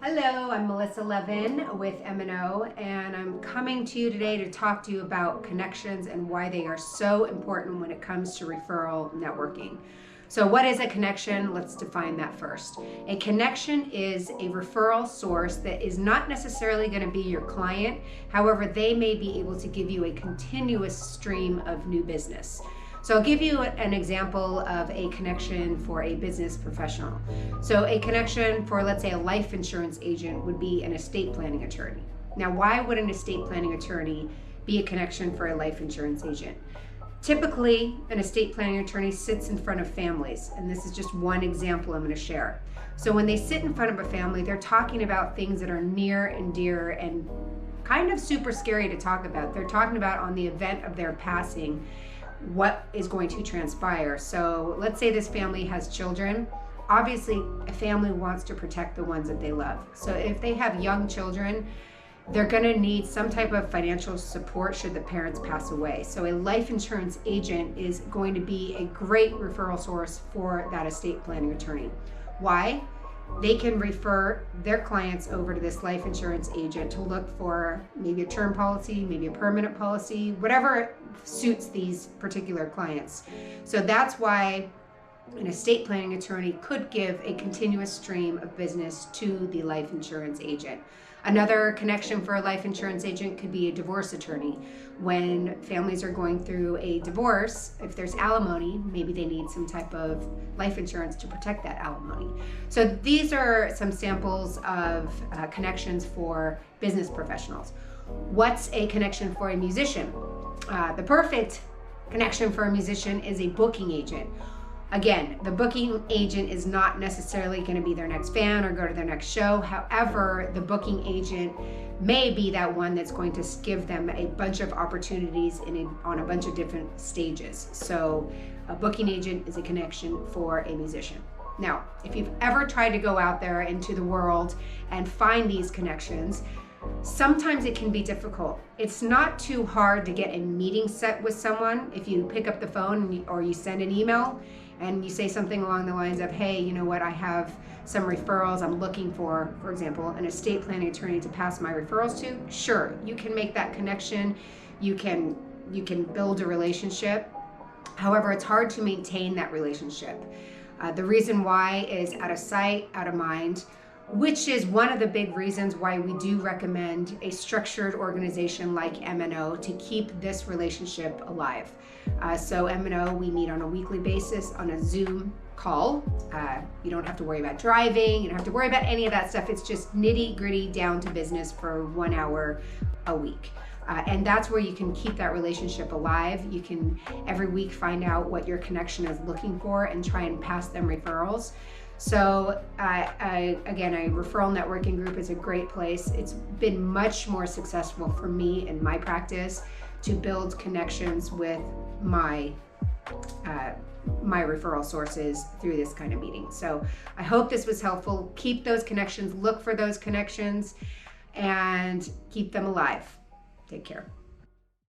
Hello, I'm Melissa Levin with MNO, and I'm coming to you today to talk to you about connections and why they are so important when it comes to referral networking. So what is a connection? Let's define that first. A connection is a referral source that is not necessarily going to be your client. However, they may be able to give you a continuous stream of new business. So I'll give you an example of a connection for a business professional. So a connection for, let's say, a life insurance agent would be an estate planning attorney. Now, why would an estate planning attorney be a connection for a life insurance agent? Typically, an estate planning attorney sits in front of families, and this is just one example I'm going to share. So when they sit in front of a family, they're talking about things that are near and dear and kind of super scary to talk about. They're talking about, on the event of their passing, what is going to transpire. So let's say this family has children. Obviously, a family wants to protect the ones that they love. So if they have young children, they're going to need some type of financial support should the parents pass away. So a life insurance agent is going to be a great referral source for that estate planning attorney. Why? They can refer their clients over to this life insurance agent to look for maybe a term policy, maybe a permanent policy, whatever suits these particular clients. So that's why an estate planning attorney could give a continuous stream of business to the life insurance agent. Another connection for a life insurance agent could be a divorce attorney. When families are going through a divorce, if there's alimony, maybe they need some type of life insurance to protect that alimony. So these are some samples of connections for business professionals. What's a connection for a musician? The perfect connection for a musician is a booking agent. Again, the booking agent is not necessarily going to be their next fan or go to their next show. However, the booking agent may be that one that's going to give them a bunch of opportunities on a bunch of different stages. So a booking agent is a connection for a musician. Now, if you've ever tried to go out there into the world and find these connections, sometimes it can be difficult. It's not too hard to get a meeting set with someone if you pick up the phone or you send an email and you say something along the lines of, hey, you know what, I have some referrals I'm looking for example, an estate planning attorney to pass my referrals to. Sure, you can make that connection. You can build a relationship. However, it's hard to maintain that relationship. The reason why is out of sight, out of mind, which is one of the big reasons why we do recommend a structured organization like MNO to keep this relationship alive. So MNO, we meet on a weekly basis on a Zoom call. You don't have to worry about driving, you don't have to worry about any of that stuff. It's just nitty gritty down to business for 1 hour a week. And that's where you can keep that relationship alive. You can every week find out what your connection is looking for and try and pass them referrals. So again, a referral networking group is a great place. It's been much more successful for me in my practice to build connections with my referral sources through this kind of meeting. So I hope this was helpful. Keep those connections, look for those connections, and keep them alive. Take care.